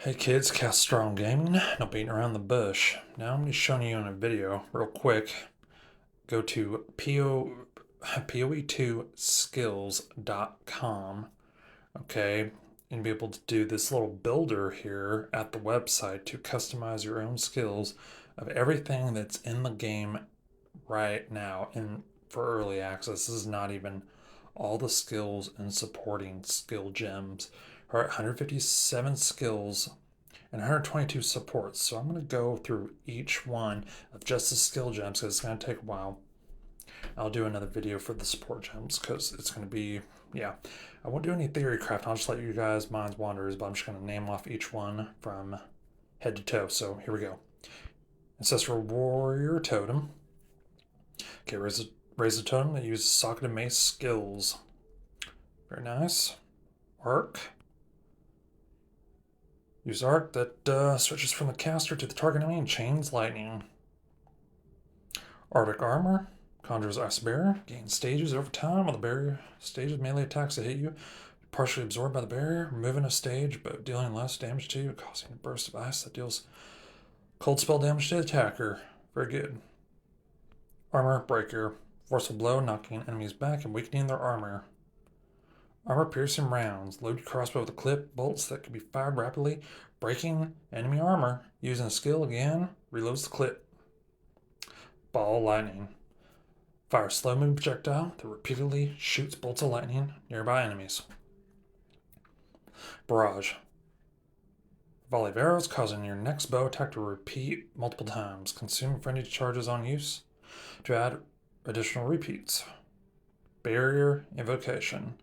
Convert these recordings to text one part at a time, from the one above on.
Hey kids, Cast Strong Gaming, no beating around the bush. Now I'm just showing you in a video real quick. Go to poe2skills.com, okay, and be able to do this little builder here at the website to customize your own skills of everything that's in the game right now and for early access. This is not even all the skills and supporting skill gems. All right, 157 skills and 122 supports. So I'm going to go through each one of just the skill gems because it's going to take a while. I'll do another video for the support gems because it's going to be, yeah. I won't do any theory craft. I'll just let you guys minds wander, but I'm just going to name off each one from head to toe. So here we go. Ancestral Warrior Totem. Okay, raise a totem that uses socket and mace skills. Very nice. Arc. Use arc that switches from the caster to the target enemy and chains lightning. Arctic Armor. Conjures Ice Barrier. Gains stages over time while the barrier stages melee attacks that hit you. Partially absorbed by the barrier, removing a stage but dealing less damage to you, causing a burst of ice that deals cold spell damage to the attacker. Very good. Armor Breaker. Forceful blow, knocking enemies back and weakening their armor. Armor piercing rounds. Load your crossbow with a clip, bolts that can be fired rapidly, breaking enemy armor. Using a skill again, reloads the clip. Ball lightning. Fire a slow moving projectile that repeatedly shoots bolts of lightning nearby enemies. Barrage. Volley of arrows causing your next bow attack to repeat multiple times. Consume frenzied charges on use to add additional repeats. Barrier Invocation.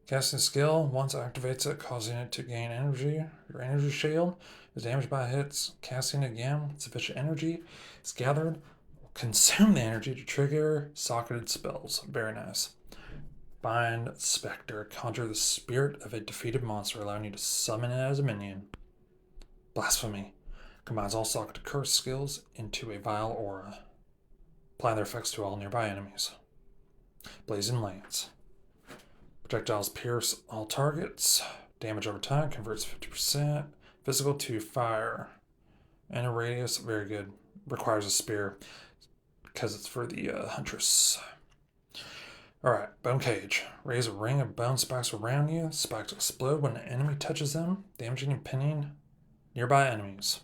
Casting skill once activates it, causing it to gain energy. Your energy shield is damaged by hits. Casting again, sufficient energy is gathered. Will consume the energy to trigger socketed spells. Very nice. Bind Spectre. Conjure the spirit of a defeated monster, allowing you to summon it as a minion. Blasphemy. Combines all socketed curse skills into a vile aura. Apply their effects to all nearby enemies. Blazing Lance. Projectiles pierce all targets. Damage over time converts 50%. Physical to fire. And a radius, very good. Requires a spear because it's for the huntress. Alright, Bone Cage. Raise a ring of bone spikes around you. Spikes explode when an enemy touches them, damaging and pinning nearby enemies.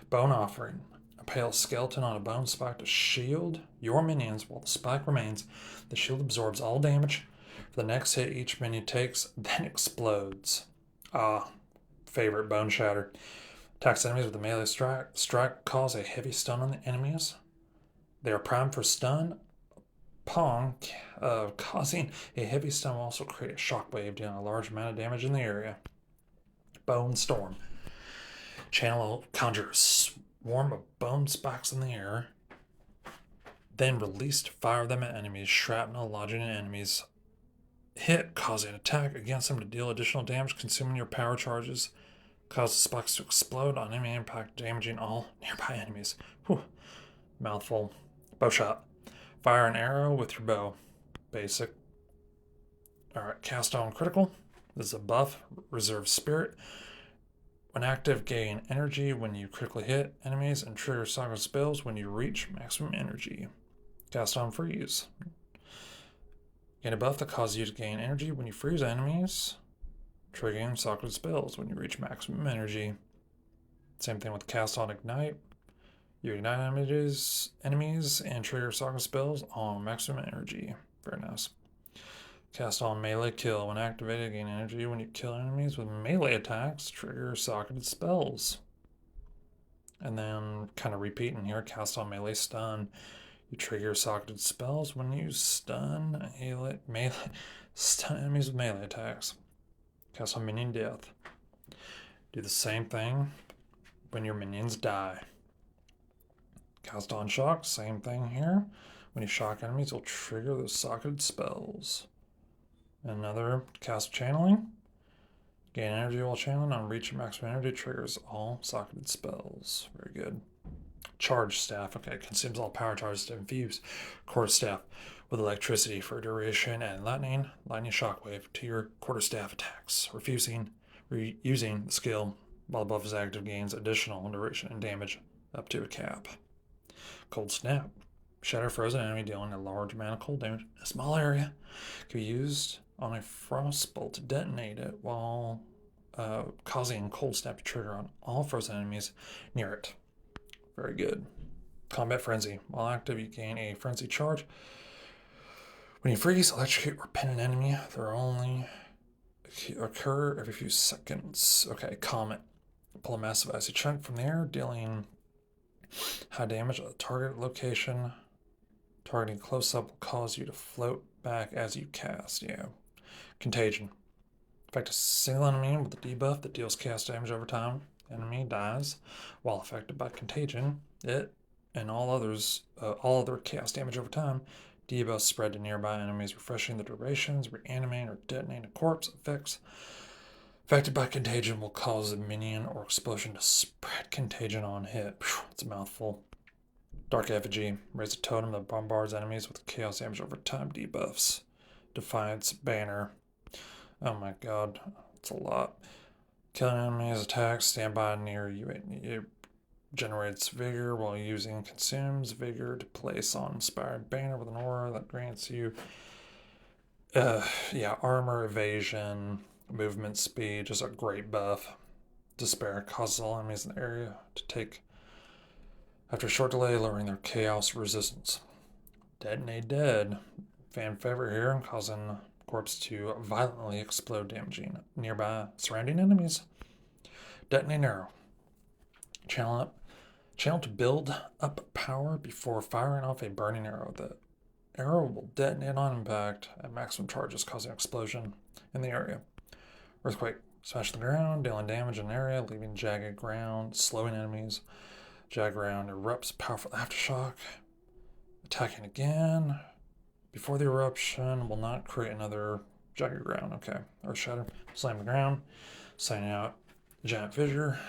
Bone Offering. Impale a skeleton on a bone spike to shield your minions while the spike remains. The shield absorbs all damage. For the next hit each minion takes, then explodes. Favorite, Bone Shatter. Attacks enemies with a melee strike. Strike cause a heavy stun on the enemies. They are primed for stun. Pong, causing a heavy stun will also create a shockwave, dealing a large amount of damage in the area. Bone Storm. Channel conjure a swarm of bone spikes in the air. Then release to fire them at enemies. Shrapnel lodging in enemies. Hit, causing an attack against them to deal additional damage, consuming your power charges. Cause the spikes to explode on enemy impact, damaging all nearby enemies. Whew. Mouthful. Bow shot. Fire an arrow with your bow. Basic. Alright, cast on critical. This is a buff. Reserve spirit. When active, gain energy when you critically hit enemies and trigger socketed spells when you reach maximum energy. Cast on freeze. Gain a buff that causes you to gain energy when you freeze enemies, triggering socketed spells when you reach maximum energy. Same thing with cast on ignite. You ignite enemies and trigger socketed spells on maximum energy. Very nice. Cast on melee kill. When activated, gain energy when you kill enemies with melee attacks, trigger socketed spells. And then kind of repeating here, cast on melee stun. You trigger socketed spells when you stun enemies with melee attacks. Cast on minion death. Do the same thing when your minions die. Cast on shock, same thing here. When you shock enemies, you'll trigger those socketed spells. Another cast channeling. Gain energy while channeling. On reach maximum energy, triggers all socketed spells. Very good. Charge staff. Okay, consumes all power charges to infuse. Quarterstaff with electricity for duration and lightning shockwave to your quarterstaff attacks, Using the skill while the buff is active gains additional duration and damage up to a cap. Cold Snap. Shatter frozen enemy dealing a large amount of cold damage in a small area. Can be used on a frostbolt to detonate it while causing Cold Snap to trigger on all frozen enemies near it. Very good. Combat Frenzy. While active, you gain a Frenzy charge. When you freeze, electrocute, or pin an enemy, they're only occur every few seconds. Okay, Comet. Pull a massive icy chunk from the air, dealing high damage at the target location. Targeting close up will cause you to float back as you cast. Yeah. Contagion. Affect a single enemy with a debuff that deals chaos damage over time. Enemy dies while affected by contagion. It and all other chaos damage over time. Debuffs spread to nearby enemies, refreshing the durations, reanimating or detonating a corpse. Effects affected by contagion will cause a minion or explosion to spread contagion on hit. It's a mouthful. Dark Effigy. Raise a totem that bombards enemies with chaos damage over time debuffs. Defiance Banner. Oh my god, it's a lot. Killing enemies, attacks, stand by near you. It generates vigor while using consumes vigor to place on inspired banner with an aura that grants you armor, evasion, movement speed, just a great buff. Despair causes all enemies in the area to take after a short delay, lowering their chaos resistance. Detonate Dead. Fan favorite here, causing corpse to violently explode, damaging nearby surrounding enemies. Detonate Arrow. Channel to build up power before firing off a burning arrow. The arrow will detonate on impact at maximum charges, causing an explosion in the area. Earthquake. Smash the ground, dealing damage in the area, leaving jagged ground, slowing enemies. Jagged ground erupts, powerful aftershock. Attacking again. Before the eruption, will not create another jagged ground. Okay. Earth Shatter. Slam the ground. Signing out giant fissure.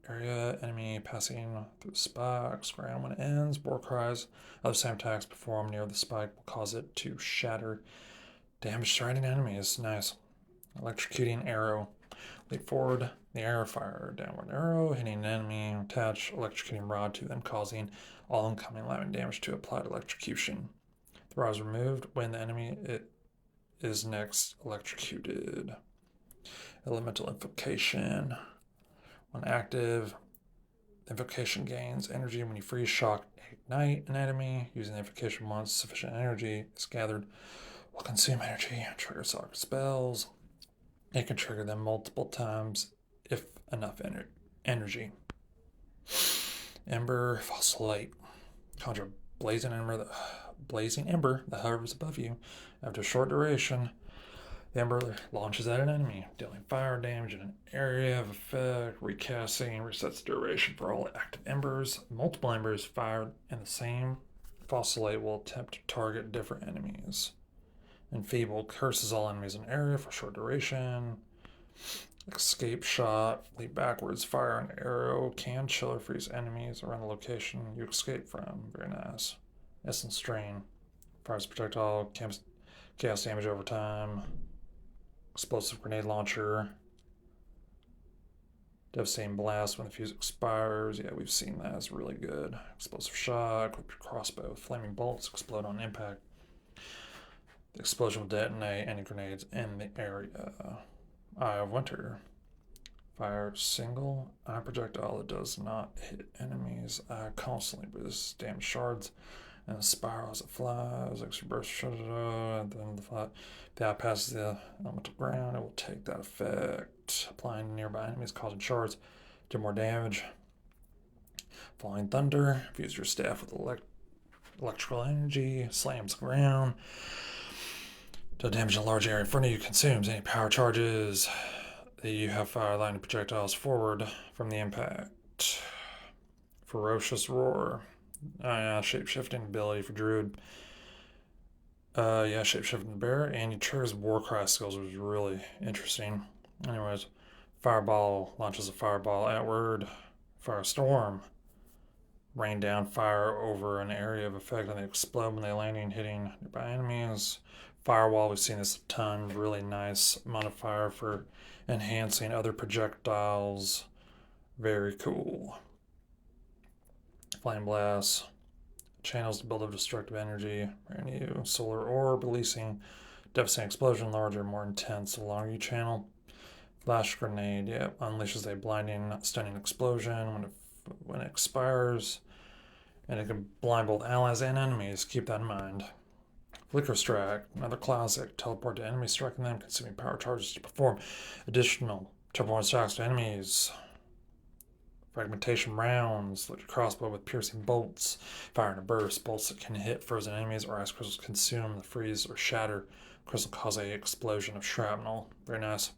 Area enemy passing through the spikes. Ground when it ends. War cries. Other same attacks performed near the spike will cause it to shatter. Damage surrounding enemies. Nice. Electrocuting arrow. Leap forward. The arrow fire. Downward arrow. Hitting an enemy. Attach electrocuting rod to them, causing all incoming lightning damage to applied electrocution. The rod is removed when the enemy is next electrocuted. Elemental Invocation. When active, the invocation gains energy when you freeze, shock, ignite an enemy. Using the invocation once sufficient energy is gathered will consume energy. Trigger soccer spells. It can trigger them multiple times if enough energy. Ember, Fossil Light. Conjure blazing ember that hovers above you. After a short duration, the ember launches at an enemy, dealing fire damage in an area of effect. Recasting resets the duration for all active embers. Multiple embers fired in the same fossil light will attempt to target different enemies. Enfeeble curses all enemies in an area for a short duration. Escape shot, leap backwards, fire an arrow, can chill or freeze enemies around the location you escape from. Very nice. Essence Strain, fires projectile, chaos damage over time. Explosive grenade launcher. Devastating blast when the fuse expires. Yeah, we've seen that. It's really good. Explosive shot, equip your crossbow. Flaming bolts explode on impact. The explosion will detonate any grenades in the area. Eye of Winter. Fire single eye projectile that does not hit enemies. Eye constantly resists damage shards and the spiral as it flies. Extra burst, and then the eye passes the elemental ground. It will take that effect, applying to nearby enemies, causing shards to do more damage. Flying Thunder. Fuse your staff with electrical energy. Slams the ground. To damage a large area in front of you, consumes any power charges that you have fire lining projectiles forward from the impact. Ferocious Roar. Shape-shifting ability for Druid. Shape-shifting bear. And you triggers War Cry skills, which is really interesting. Anyways, Fireball launches a fireball outward. Firestorm. Rain down fire over an area of effect and they explode when they landing, hitting nearby enemies. Firewall, we've seen this a ton. Really nice modifier for enhancing other projectiles. Very cool. Flame Blast. Channels the build of destructive energy. Brand new solar orb, releasing devastating explosion, larger, more intense the longer you channel. Flash grenade, yep, unleashes a blinding, stunning explosion when it expires, and it can blind both allies and enemies. Keep that in mind. Flicker Strike, another classic. Teleport to enemies, striking them, consuming power charges to perform additional teleport strikes to enemies. Fragmentation rounds, like a crossbow with piercing bolts, fire in a burst. Bolts that can hit frozen enemies or ice crystals consume, the freeze or shatter. Crystal cause a explosion of shrapnel. Very nice.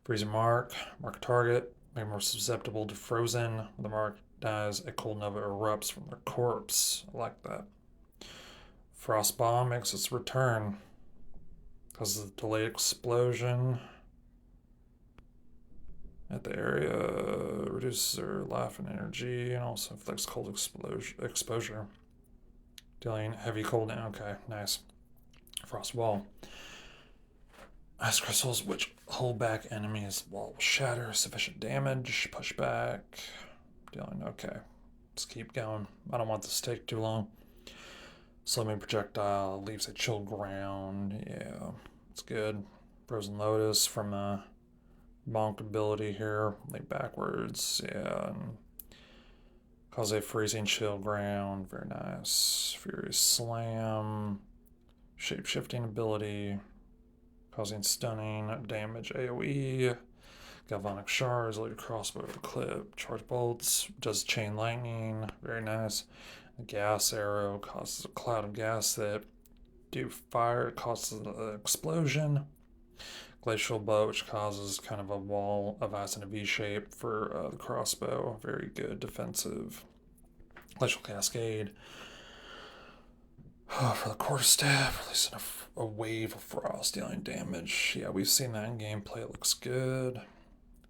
Freeze mark a target, make more susceptible to frozen. When the mark dies, a cold nova erupts from their corpse. I like that. Frost bomb makes its return. Causes a delayed explosion at the area, reduces their life and energy, and also inflicts cold exposure. Dealing heavy cold. Okay, nice. Frost wall. Ice crystals which hold back enemies. Wall will shatter. Sufficient damage. Push back. Dealing. Okay. Let's keep going. I don't want this to take too long. Slumming projectile leaves a chill ground. Yeah, it's good. Frozen Lotus from a bonk ability here. Like backwards. Yeah. And cause a freezing chill ground. Very nice. Furious Slam. Shape shifting ability. Causing stunning damage AoE. Galvanic shards, later crossbow with a clip. Charge bolts, does chain lightning, very nice. A gas arrow causes a cloud of gas that do fire, it causes an explosion. Glacial bow, which causes kind of a wall of ice in a V shape for the crossbow. Very good defensive. Glacial cascade. For the quarterstaff, releasing a wave of frost dealing damage. Yeah, we've seen that in gameplay. It looks good.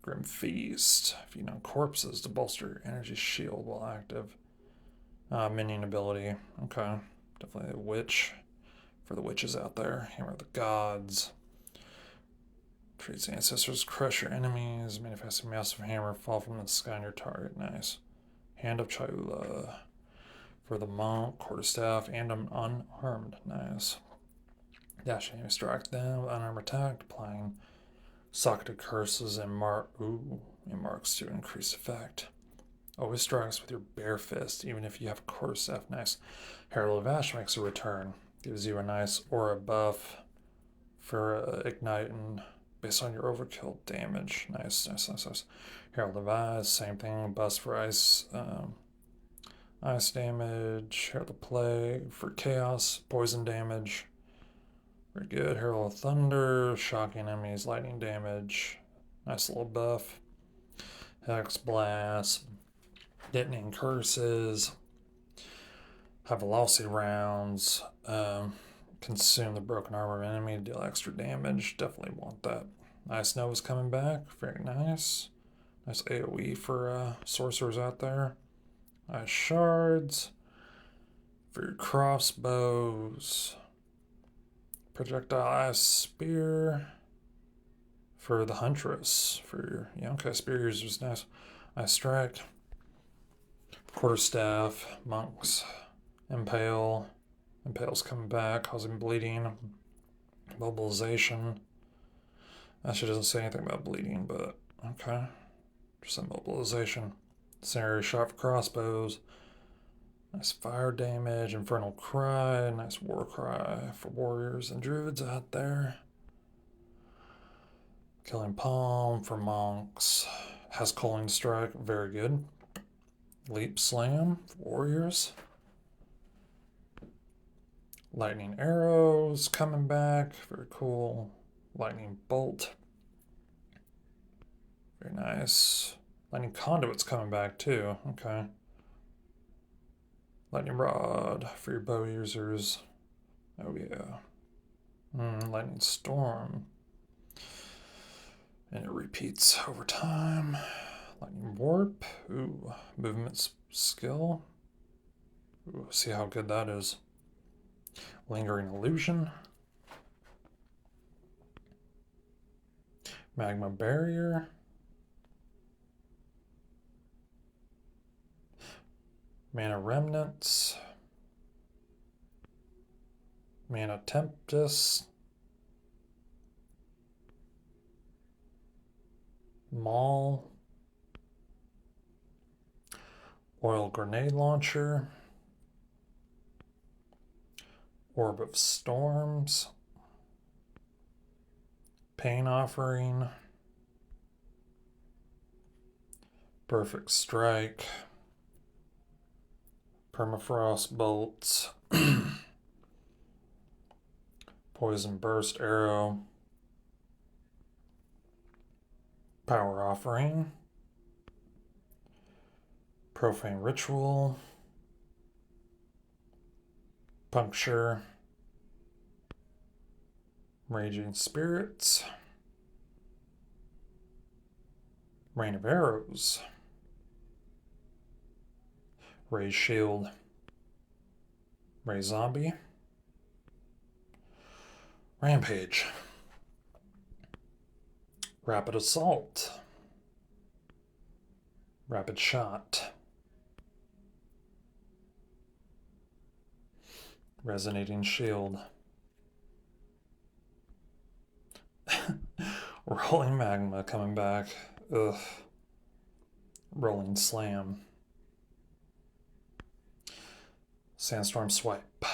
Grim Feast. Feed on corpses to bolster your energy shield while active. Minion ability. Okay. Definitely a witch. For the witches out there. Hammer of the Gods. Treats ancestors, crush your enemies. Manifesting massive hammer. Fall from the sky on your target. Nice. Hand of Chaula. For the monk, quarterstaff, and an unarmed. Nice. Dash enemy strike them with unarmed attack, applying socketed curses and marks to increase effect. Always strikes with your bare fist, even if you have a quarterstaff. Nice. Herald of Ash makes a return. Gives you a nice aura buff for igniting based on your overkill damage. Nice. Herald of Ice, same thing. Bust for ice. Ice damage, Herald of Plague for chaos, poison damage. Very good. Herald of Thunder, shocking enemies, lightning damage. Nice little buff. Hex Blast, detonating curses. High velocity rounds. Consume the broken armor of enemy to deal extra damage. Definitely want that. Ice Nova's coming back. Very nice. Nice AoE for sorcerers out there. Ice shards for your crossbows. Projectile ice spear for the huntress. For your spear users, nice. Ice strike. Quarterstaff, monks, impale. Impale's coming back, causing bleeding. Mobilization. Actually doesn't say anything about bleeding, but okay. Just some mobilization. Incendiary shot for crossbows. Nice fire damage. Infernal cry. Nice war cry for warriors and druids out there. Killing palm for monks. Has calling strike. Very good. Leap slam for warriors. Lightning arrows coming back. Very cool. Lightning bolt. Very nice. Lightning conduit's coming back too. Okay. Lightning rod for your bow users. Oh yeah. Lightning storm. And it repeats over time. Lightning warp. Ooh. Movement skill. Ooh, see how good that is. Lingering illusion. Magma Barrier. Mana Remnants. Mana Tempest. Maul. Oil Grenade Launcher. Orb of Storms. Pain Offering. Perfect Strike. Permafrost Bolts. Poison Burst Arrow. Power Offering. Profane Ritual. Puncture. Raging Spirits. Rain of Arrows. Raise Shield. Raise Zombie. Rampage. Rapid Assault. Rapid Shot. Resonating Shield. Rolling Magma coming back. Ugh. Rolling Slam. Sandstorm Swipe.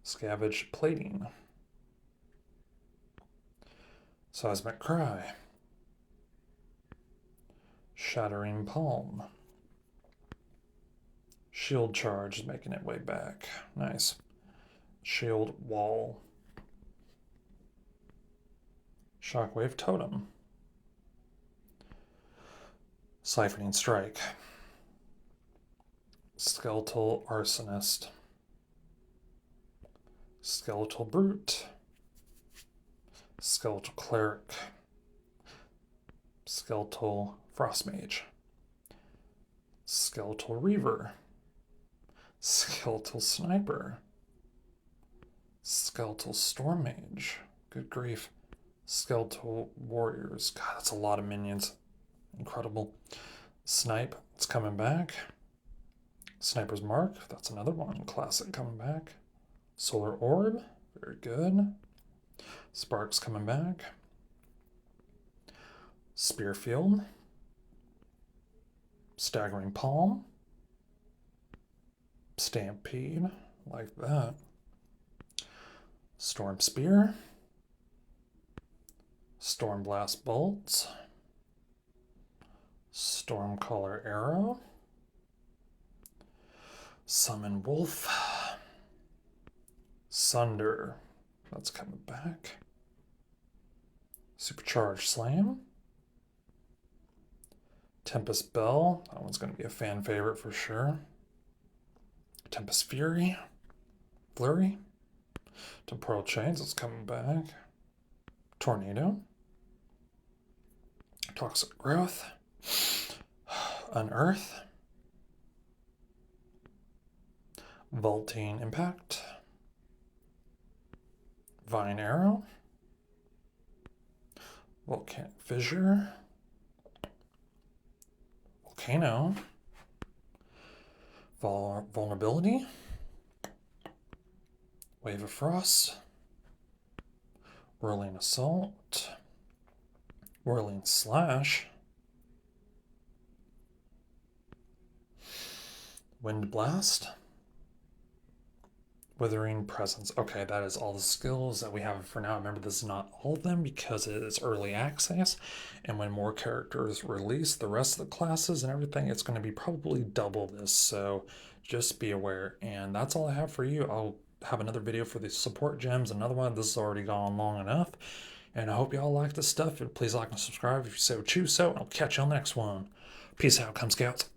Scavenge Plating. Seismic Cry. Shattering Palm. Shield Charge is making its way back. Nice. Shield Wall. Shockwave Totem. Siphoning Strike. Skeletal Arsonist. Skeletal Brute. Skeletal Cleric. Skeletal Frostmage. Skeletal Reaver. Skeletal Sniper. Skeletal Storm Mage. Good grief. Skeletal Warriors. God, that's a lot of minions. Incredible. Snipe, it's coming back. Sniper's Mark, that's another one. Classic coming back. Solar Orb, very good. Sparks coming back. Spearfield. Staggering Palm. Stampede, like that. Storm Spear. Stormblast Bolts. Stormcaller Arrow. Summon Wolf. Sunder, that's coming back. Supercharged Slam. Tempest Bell, that one's going to be a fan favorite for sure. Tempest Fury. Flurry. Temporal Chains, that's coming back. Tornado. Toxic Growth. Unearth. Vaulting Impact. Vine Arrow. Volcanic Fissure. Volcano. Vulnerability. Wave of Frost. Whirling Assault. Whirling Slash. Wind Blast. Withering Presence. Okay, that is all the skills that we have for now. Remember, this is not all of them because it is early access. And when more characters release, the rest of the classes and everything, it's going to be probably double this. So just be aware. And that's all I have for you. I'll have another video for the support gems. Another one. This has already gone long enough. And I hope y'all like this stuff. Please like and subscribe if you so choose so. And I'll catch you on the next one. Peace out, Come Scouts.